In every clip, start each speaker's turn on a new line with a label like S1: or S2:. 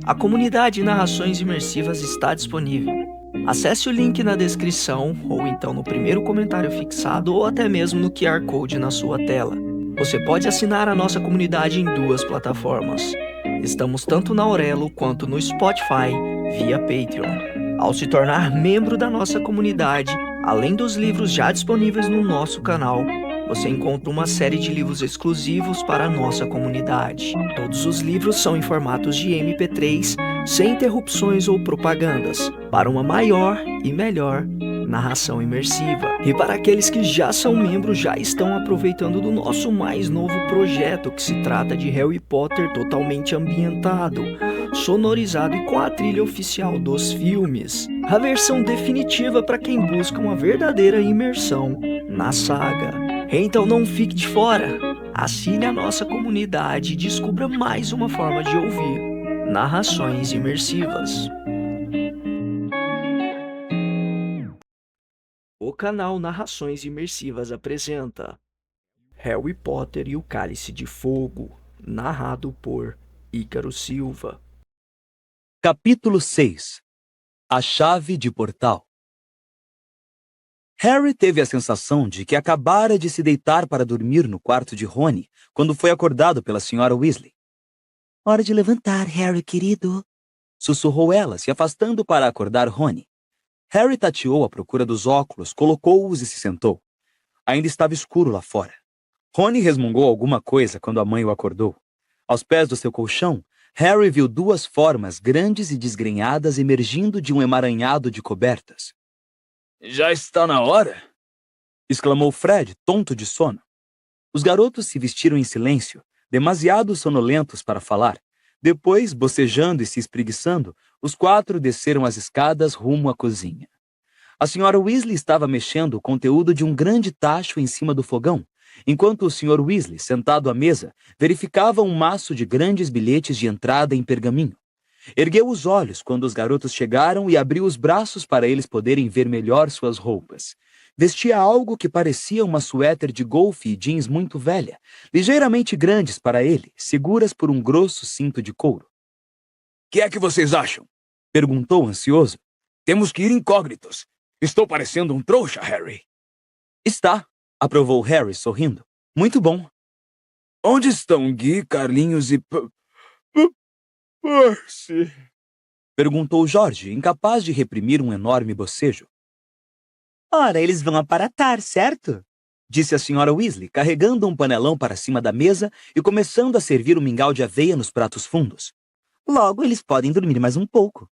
S1: A comunidade Narrações Imersivas está disponível. Acesse o link na descrição, ou então no primeiro comentário fixado, ou até mesmo no QR Code na sua tela. Você pode assinar a nossa comunidade em duas plataformas. Estamos tanto na Aurelo quanto no Spotify, via Patreon. Ao se tornar membro da nossa comunidade, além dos livros já disponíveis no nosso canal, você encontra uma série de livros exclusivos para a nossa comunidade. Todos os livros são em formatos de MP3, sem interrupções ou propagandas, para uma maior e melhor narração imersiva. E para aqueles que já são membros, já estão aproveitando do nosso mais novo projeto, que se trata de Harry Potter totalmente ambientado, sonorizado e com a trilha oficial dos filmes. A versão definitiva para quem busca uma verdadeira imersão na saga. Então não fique de fora. Assine a nossa comunidade e descubra mais uma forma de ouvir narrações imersivas. O canal Narrações Imersivas apresenta Harry Potter e o Cálice de Fogo, narrado por Ícaro Silva.
S2: Capítulo 6. A Chave de Portal. Harry teve a sensação de que acabara de se deitar para dormir no quarto de Rony quando foi acordado pela Sra. Weasley. "Hora de levantar, Harry, querido", sussurrou ela, se afastando para acordar Rony. Harry tateou à procura dos óculos, colocou-os e se sentou. Ainda estava escuro lá fora. Rony resmungou alguma coisa quando a mãe o acordou. Aos pés do seu colchão, Harry viu duas formas grandes e desgrenhadas emergindo de um emaranhado de cobertas. "Já está na hora?" exclamou Fred, tonto de sono. Os garotos se vestiram em silêncio, demasiado sonolentos para falar. Depois, bocejando e se espreguiçando, os quatro desceram as escadas rumo à cozinha. A Sra. Weasley estava mexendo o conteúdo de um grande tacho em cima do fogão, enquanto o Sr. Weasley, sentado à mesa, verificava um maço de grandes bilhetes de entrada em pergaminho. Ergueu os olhos quando os garotos chegaram e abriu os braços para eles poderem ver melhor suas roupas. Vestia algo que parecia uma suéter de golfe e jeans muito velha, ligeiramente grandes para ele, seguras por um grosso cinto de couro. "Que é que vocês acham?" perguntou ansioso. "Temos que ir incógnitos. Estou parecendo um trouxa, Harry." "Está", aprovou Harry, sorrindo. "Muito bom." "Onde estão Gui, Carlinhos e Percy?" perguntou Jorge, incapaz de reprimir um enorme bocejo. "Ora, eles vão aparatar, certo?" disse a Sra. Weasley, carregando um panelão para cima da mesa e começando a servir um mingau de aveia nos pratos fundos. "Logo, eles podem dormir mais um pouco."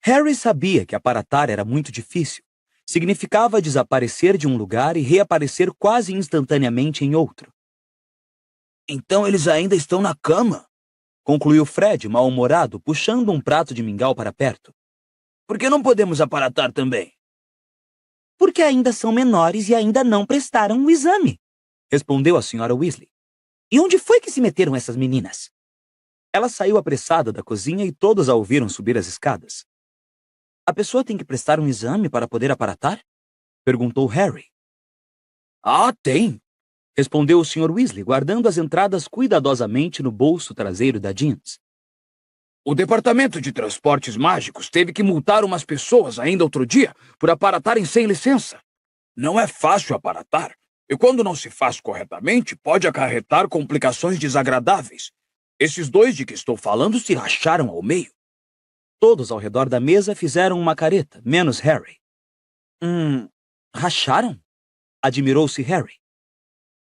S2: Harry sabia que aparatar era muito difícil. Significava desaparecer de um lugar e reaparecer quase instantaneamente em outro. "Então eles ainda estão na cama?" concluiu Fred, mal-humorado, puxando um prato de mingau para perto. "Por que não podemos aparatar também?" "Porque ainda são menores e ainda não prestaram o exame", respondeu a Sra. Weasley. "E onde foi que se meteram essas meninas?" Ela saiu apressada da cozinha e todos a ouviram subir as escadas. "A pessoa tem que prestar um exame para poder aparatar?" perguntou Harry. "Ah, tem!" respondeu o Sr. Weasley, guardando as entradas cuidadosamente no bolso traseiro da jeans. "O Departamento de Transportes Mágicos teve que multar umas pessoas ainda outro dia por aparatarem sem licença. Não é fácil aparatar, e quando não se faz corretamente, pode acarretar complicações desagradáveis. Esses dois de que estou falando se racharam ao meio." Todos ao redor da mesa fizeram uma careta, menos Harry. Racharam?" admirou-se Harry.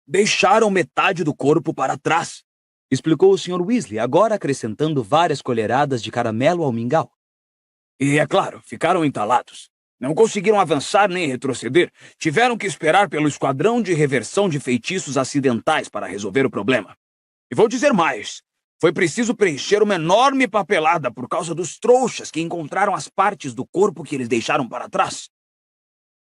S2: "Deixaram metade do corpo para trás", explicou o Sr. Weasley, agora acrescentando várias colheradas de caramelo ao mingau. "E, é claro, ficaram entalados. Não conseguiram avançar nem retroceder. Tiveram que esperar pelo esquadrão de reversão de feitiços acidentais para resolver o problema. E vou dizer mais. Foi preciso preencher uma enorme papelada por causa dos trouxas que encontraram as partes do corpo que eles deixaram para trás."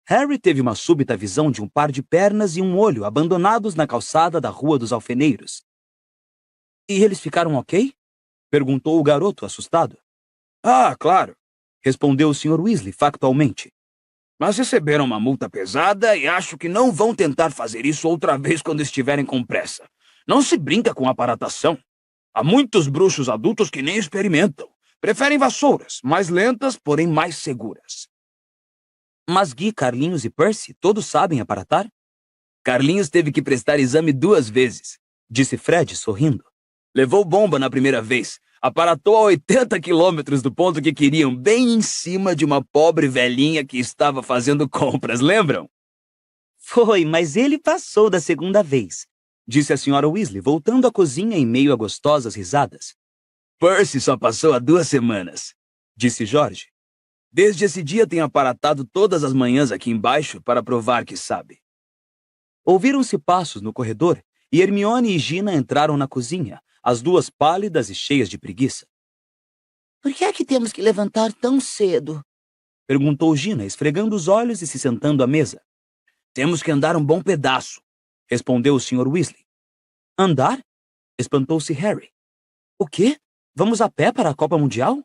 S2: Harry teve uma súbita visão de um par de pernas e um olho abandonados na calçada da Rua dos Alfeneiros. "E eles ficaram ok?" perguntou o garoto, assustado. "Ah, claro", respondeu o Sr. Weasley factualmente. "Mas receberam uma multa pesada e acho que não vão tentar fazer isso outra vez quando estiverem com pressa. Não se brinca com aparatação."
S3: Há muitos bruxos adultos que nem experimentam. Preferem vassouras, mais lentas, porém mais seguras.
S2: Mas Gui, Carlinhos e Percy todos sabem aparatar? Carlinhos teve que prestar exame 2 vezes, disse Fred, sorrindo. Levou bomba na primeira vez. Aparatou a 80 quilômetros do ponto que queriam, bem em cima de uma pobre velhinha que estava fazendo compras, lembram? Foi, mas ele passou da segunda vez, disse a senhora Weasley, voltando à cozinha em meio a gostosas risadas. Percy só passou há 2 semanas, disse George. Desde esse dia tem aparatado todas as manhãs aqui embaixo para provar que sabe. Ouviram-se passos no corredor e Hermione e Gina entraram na cozinha, as duas pálidas e cheias de preguiça.
S4: Por que é que temos que levantar tão cedo?
S2: Perguntou Gina, esfregando os olhos e se sentando à mesa. Temos que andar um bom pedaço, respondeu o Sr. Weasley. Andar? Espantou-se Harry. O quê? Vamos a pé para a Copa Mundial?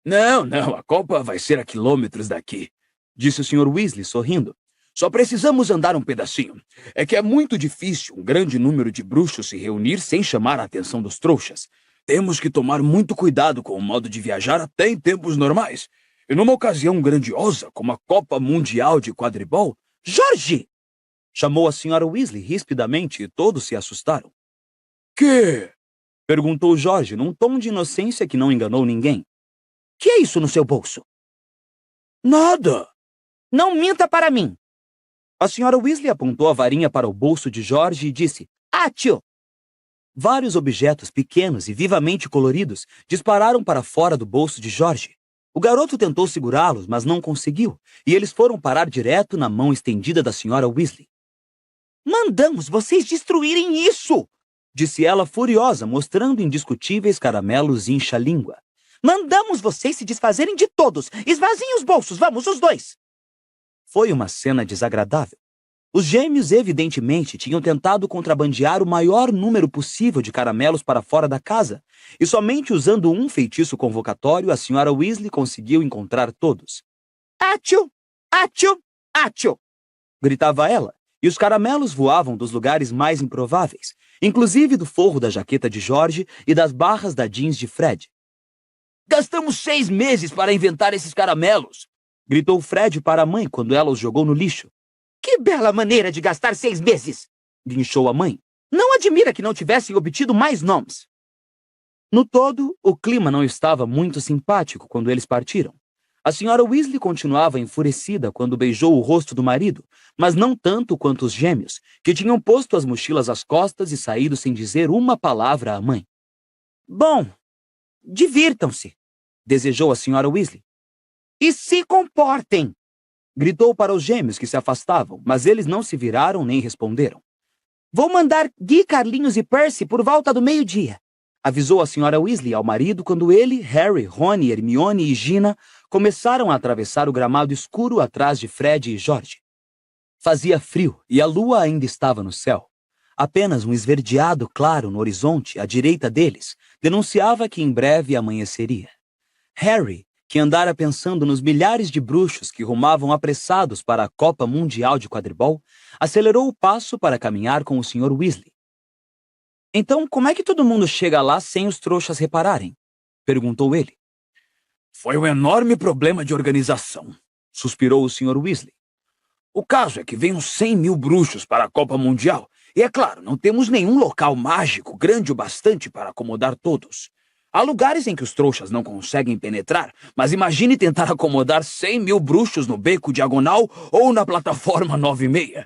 S3: Não, a Copa vai ser a quilômetros daqui, disse o Sr. Weasley, sorrindo. Só precisamos andar um pedacinho. É que é muito difícil um grande número de bruxos se reunir sem chamar a atenção dos trouxas. Temos que tomar muito cuidado com o modo de viajar até em tempos normais. E numa ocasião grandiosa, como a Copa Mundial de Quadribol...
S2: Jorge! Chamou a Sra. Weasley rispidamente e todos se assustaram.
S3: Que?
S2: Perguntou Jorge num tom de inocência que não enganou ninguém. Que é isso no seu bolso?
S3: Nada!
S4: Não minta para mim!
S2: A Sra. Weasley apontou a varinha para o bolso de Jorge e disse, Átio! Vários objetos pequenos e vivamente coloridos dispararam para fora do bolso de Jorge. O garoto tentou segurá-los, mas não conseguiu, e eles foram parar direto na mão estendida da Sra. Weasley.
S4: Mandamos vocês destruírem isso!
S2: Disse ela furiosa, mostrando indiscutíveis caramelos incha-língua.
S4: Mandamos vocês se desfazerem de todos! Esvaziem os bolsos, vamos, os 2!
S2: Foi uma cena desagradável. Os gêmeos evidentemente tinham tentado contrabandear o maior número possível de caramelos para fora da casa, e somente usando um feitiço convocatório a Sra. Weasley conseguiu encontrar todos.
S4: Átio! Átio! Átio!
S2: Gritava ela, e os caramelos voavam dos lugares mais improváveis, inclusive do forro da jaqueta de George e das barras da jeans de Fred.
S3: Gastamos 6 meses para inventar esses caramelos!
S2: Gritou Fred para a mãe quando ela os jogou no lixo.
S4: Que bela maneira de gastar 6 meses!
S2: Guinchou a mãe.
S4: Não admira que não tivessem obtido mais nomes.
S2: No todo, o clima não estava muito simpático quando eles partiram. A Sra. Weasley continuava enfurecida quando beijou o rosto do marido, mas não tanto quanto os gêmeos, que tinham posto as mochilas às costas e saído sem dizer uma palavra à mãe.
S4: Bom, divirtam-se,
S2: desejou a Sra. Weasley.
S4: E se comportem!
S2: Gritou para os gêmeos que se afastavam, mas eles não se viraram nem responderam.
S4: Vou mandar Gui, Carlinhos e Percy por volta do meio-dia,
S2: avisou a Sra. Weasley ao marido quando ele, Harry, Rony, Hermione e Gina começaram a atravessar o gramado escuro atrás de Fred e George. Fazia frio e a lua ainda estava no céu. Apenas um esverdeado claro no horizonte, à direita deles, denunciava que em breve amanheceria. Harry, que andara pensando nos milhares de bruxos que rumavam apressados para a Copa Mundial de Quadribol, acelerou o passo para caminhar com o Sr. Weasley. Então, como é que todo mundo chega lá sem os trouxas repararem? Perguntou ele.
S3: Foi um enorme problema de organização,
S2: suspirou o Sr. Weasley.
S3: O caso é que vêm uns 100 mil bruxos para a Copa Mundial, e é claro, não temos nenhum local mágico grande o bastante para acomodar todos. Há lugares em que os trouxas não conseguem penetrar, mas imagine tentar acomodar 100 mil bruxos no beco diagonal ou na plataforma 9,6.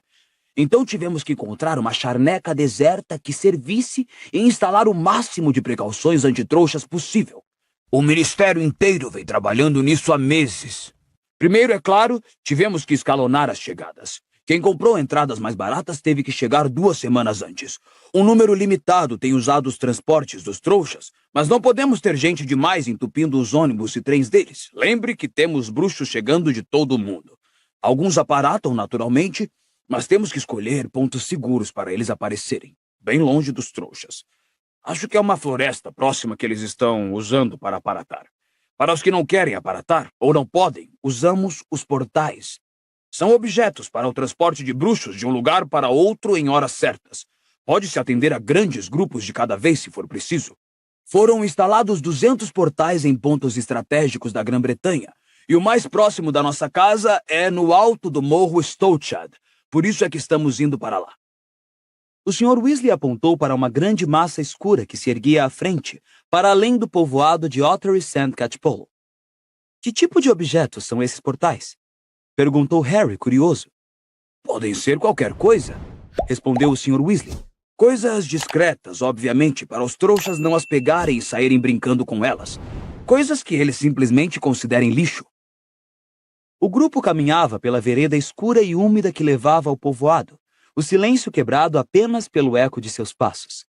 S3: Então tivemos que encontrar uma charneca deserta que servisse e instalar o máximo de precauções antitrouxas possível. O ministério inteiro vem trabalhando nisso há meses. Primeiro, é claro, tivemos que escalonar as chegadas. Quem comprou entradas mais baratas teve que chegar 2 semanas antes. Um número limitado tem usado os transportes dos trouxas, mas não podemos ter gente demais entupindo os ônibus e trens deles. Lembre que temos bruxos chegando de todo o mundo. Alguns aparatam naturalmente, mas temos que escolher pontos seguros para eles aparecerem, bem longe dos trouxas. Acho que é uma floresta próxima que eles estão usando para aparatar. Para os que não querem aparatar, ou não podem, usamos os portais. São objetos para o transporte de bruxos de um lugar para outro em horas certas. Pode-se atender a grandes grupos de cada vez, se for preciso. Foram instalados 200 portais em pontos estratégicos da Grã-Bretanha, e o mais próximo da nossa casa é no alto do Morro Stouchad. Por isso é que estamos indo para lá.
S2: O Sr. Weasley apontou para uma grande massa escura que se erguia à frente, para além do povoado de Ottery St. Catchpole. Que tipo de objetos são esses portais? Perguntou Harry, curioso.
S3: Podem ser qualquer coisa, respondeu o Sr. Weasley. Coisas discretas, obviamente, para os trouxas não as pegarem e saírem brincando com elas. Coisas que eles simplesmente considerem lixo.
S2: O grupo caminhava pela vereda escura e úmida que levava ao povoado, o silêncio quebrado apenas pelo eco de seus passos.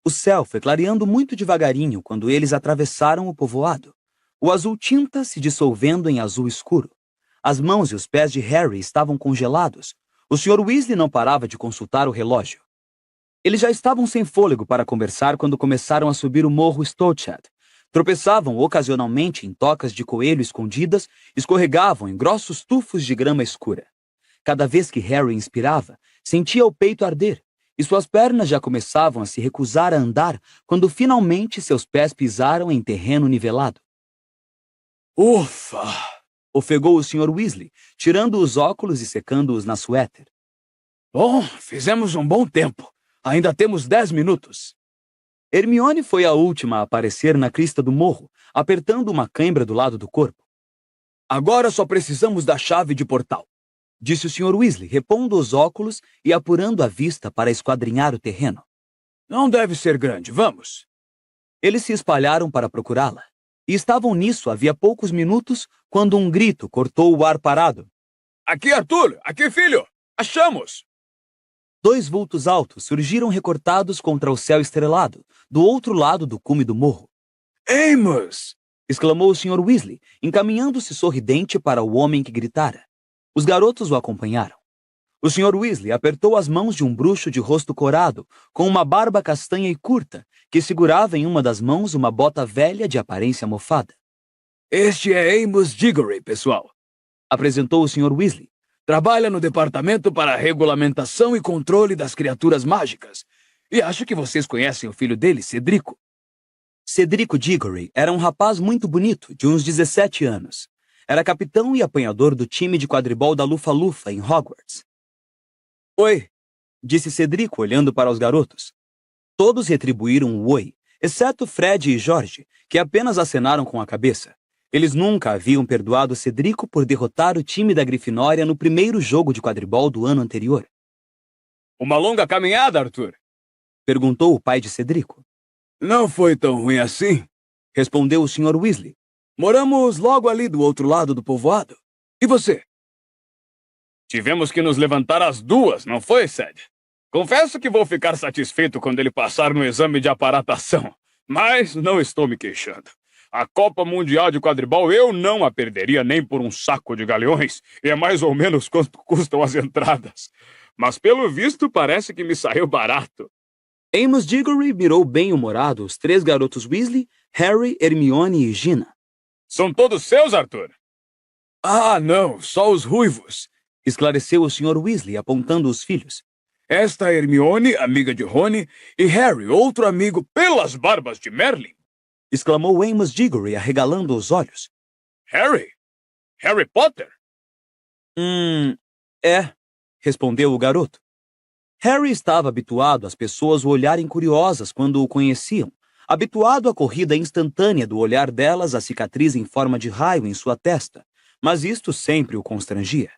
S2: O céu foi clareando muito devagarinho quando eles atravessaram o povoado, o azul tinta se dissolvendo em azul escuro. As mãos e os pés de Harry estavam congelados. O Sr. Weasley não parava de consultar o relógio. Eles já estavam sem fôlego para conversar quando começaram a subir o morro Stouchad. Tropeçavam ocasionalmente em tocas de coelho escondidas, escorregavam em grossos tufos de grama escura. Cada vez que Harry inspirava, sentia o peito arder, e suas pernas já começavam a se recusar a andar quando finalmente seus pés pisaram em terreno nivelado.
S3: Ufa!
S2: Ofegou o Sr. Weasley, tirando os óculos e secando-os na suéter.
S3: Bom, fizemos um bom tempo. Ainda temos 10 minutos.
S2: Hermione foi a última a aparecer na crista do morro, apertando uma cãibra do lado do corpo.
S3: Agora só precisamos da chave de portal,
S2: disse o Sr. Weasley, repondo os óculos e apurando a vista para esquadrinhar o terreno.
S3: Não deve ser grande, vamos.
S2: Eles se espalharam para procurá-la. E estavam nisso havia poucos minutos, quando um grito cortou o ar parado.
S3: Aqui, Arthur! Aqui, filho! Achamos!
S2: 2 vultos altos surgiram recortados contra o céu estrelado, do outro lado do cume do morro.
S3: Amos!
S2: Exclamou o Sr. Weasley, encaminhando-se sorridente para o homem que gritara. Os garotos o acompanharam. O Sr. Weasley apertou as mãos de um bruxo de rosto corado, com uma barba castanha e curta, que segurava em uma das mãos uma bota velha de aparência mofada.
S3: Este é Amos Diggory, pessoal,
S2: apresentou o Sr. Weasley.
S3: Trabalha no Departamento para Regulamentação e Controle das Criaturas Mágicas. E acho que vocês conhecem o filho dele, Cedrico.
S2: Cedrico Diggory era um rapaz muito bonito, de uns 17 anos. Era capitão e apanhador do time de quadribol da Lufa-Lufa, em Hogwarts. Oi, disse Cedrico, olhando para os garotos. Todos retribuíram o oi, exceto Fred e George, que apenas acenaram com a cabeça. Eles nunca haviam perdoado Cedrico por derrotar o time da Grifinória no primeiro jogo de quadribol do ano anterior.
S3: Uma longa caminhada, Arthur?
S2: Perguntou o pai de Cedrico.
S3: Não foi tão ruim assim,
S2: respondeu o Sr. Weasley.
S3: Moramos logo ali do outro lado do povoado. E você? Tivemos que nos levantar às 2, não foi, Ced? Confesso que vou ficar satisfeito quando ele passar no exame de aparatação, mas não estou me queixando. A Copa Mundial de Quadribol eu não a perderia nem por um saco de galeões, e é mais ou menos quanto custam as entradas. Mas pelo visto parece que me saiu barato.
S2: Amos Diggory mirou bem-humorado os 3 garotos Weasley, Harry, Hermione e Gina.
S3: São todos seus, Arthur? Ah, não, só os ruivos,
S2: esclareceu o Sr. Weasley, apontando os filhos.
S3: Esta é Hermione, amiga de Rony, e Harry, outro amigo pelas barbas de Merlin,
S2: exclamou Amos Diggory, arregalando os olhos.
S3: Harry? Harry Potter?
S2: É, respondeu o garoto. Harry estava habituado às pessoas o olharem curiosas quando o conheciam, habituado à corrida instantânea do olhar delas à cicatriz em forma de raio em sua testa, mas isto sempre o constrangia.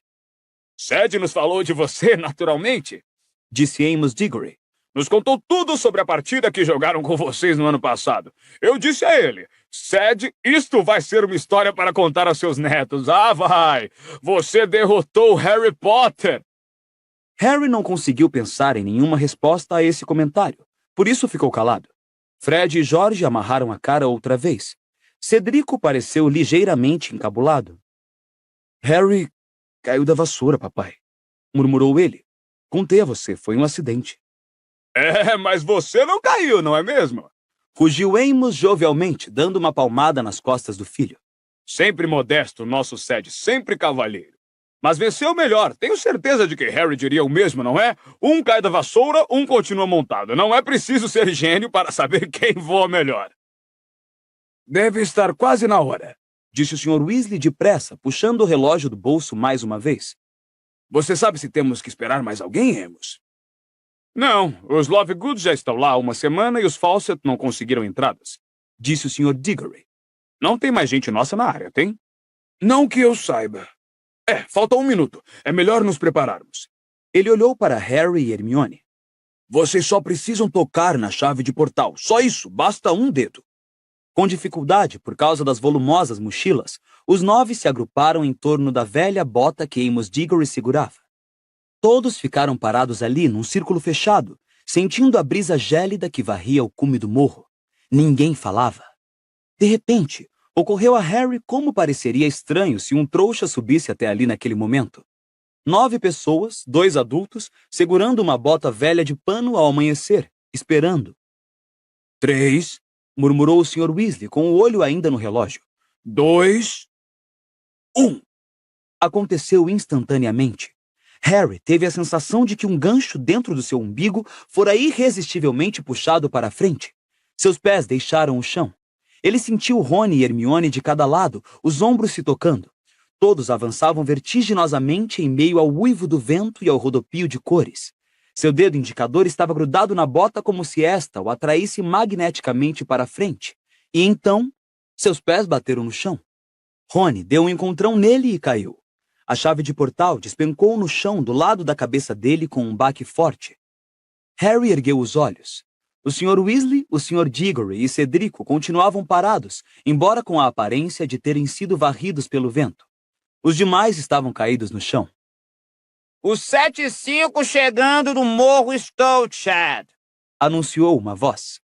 S3: Ced nos falou de você, naturalmente,
S2: disse Amos Diggory.
S3: Nos contou tudo sobre a partida que jogaram com vocês no ano passado. Eu disse a ele, Ced, isto vai ser uma história para contar aos seus netos. Ah, vai! Você derrotou Harry Potter!
S2: Harry não conseguiu pensar em nenhuma resposta a esse comentário, por isso ficou calado. Fred e George amarraram a cara outra vez. Cedrico pareceu ligeiramente encabulado. Harry caiu da vassoura, papai, murmurou ele. Contei a você, foi um acidente.
S3: É, mas você não caiu, não é mesmo?
S2: Rugiu Amos jovialmente, dando uma palmada nas costas do filho.
S3: Sempre modesto, nosso Ced, sempre cavalheiro. Mas venceu o melhor. Tenho certeza de que Harry diria o mesmo, não é? Um cai da vassoura, um continua montado. Não é preciso ser gênio para saber quem voa melhor. Deve estar quase na hora,
S2: disse o Sr. Weasley depressa, puxando o relógio do bolso mais uma vez.
S3: Você sabe se temos que esperar mais alguém, Remus? Não, os Lovegoods já estão lá há uma semana e os Fawcett não conseguiram entradas,
S2: disse o Sr. Diggory.
S3: Não tem mais gente nossa na área, tem? Não que eu saiba. Falta 1 minuto. É melhor nos prepararmos.
S2: Ele olhou para Harry e Hermione.
S3: Vocês só precisam tocar na chave de portal. Só isso, basta um dedo.
S2: Com dificuldade, por causa das volumosas mochilas, os 9 se agruparam em torno da velha bota que Amos Diggory segurava. Todos ficaram parados ali, num círculo fechado, sentindo a brisa gélida que varria o cume do morro. Ninguém falava. De repente, ocorreu a Harry como pareceria estranho se um trouxa subisse até ali naquele momento. 9 pessoas, 2 adultos, segurando uma bota velha de pano ao amanhecer, esperando.
S3: 3,
S2: murmurou o Sr. Weasley, com o olho ainda no relógio.
S3: 2, 1.
S2: Aconteceu instantaneamente. Harry teve a sensação de que um gancho dentro do seu umbigo fora irresistivelmente puxado para a frente. Seus pés deixaram o chão. Ele sentiu Rony e Hermione de cada lado, os ombros se tocando. Todos avançavam vertiginosamente em meio ao uivo do vento e ao rodopio de cores. Seu dedo indicador estava grudado na bota como se esta o atraísse magneticamente para a frente. E então, seus pés bateram no chão. Rony deu um encontrão nele e caiu. A chave de portal despencou no chão do lado da cabeça dele com um baque forte. Harry ergueu os olhos. O Sr. Weasley, o Sr. Diggory e Cedrico continuavam parados, embora com a aparência de terem sido varridos pelo vento. Os demais estavam caídos no chão.
S4: Os 7-5 chegando do Morro Stoatchad,
S2: anunciou uma voz.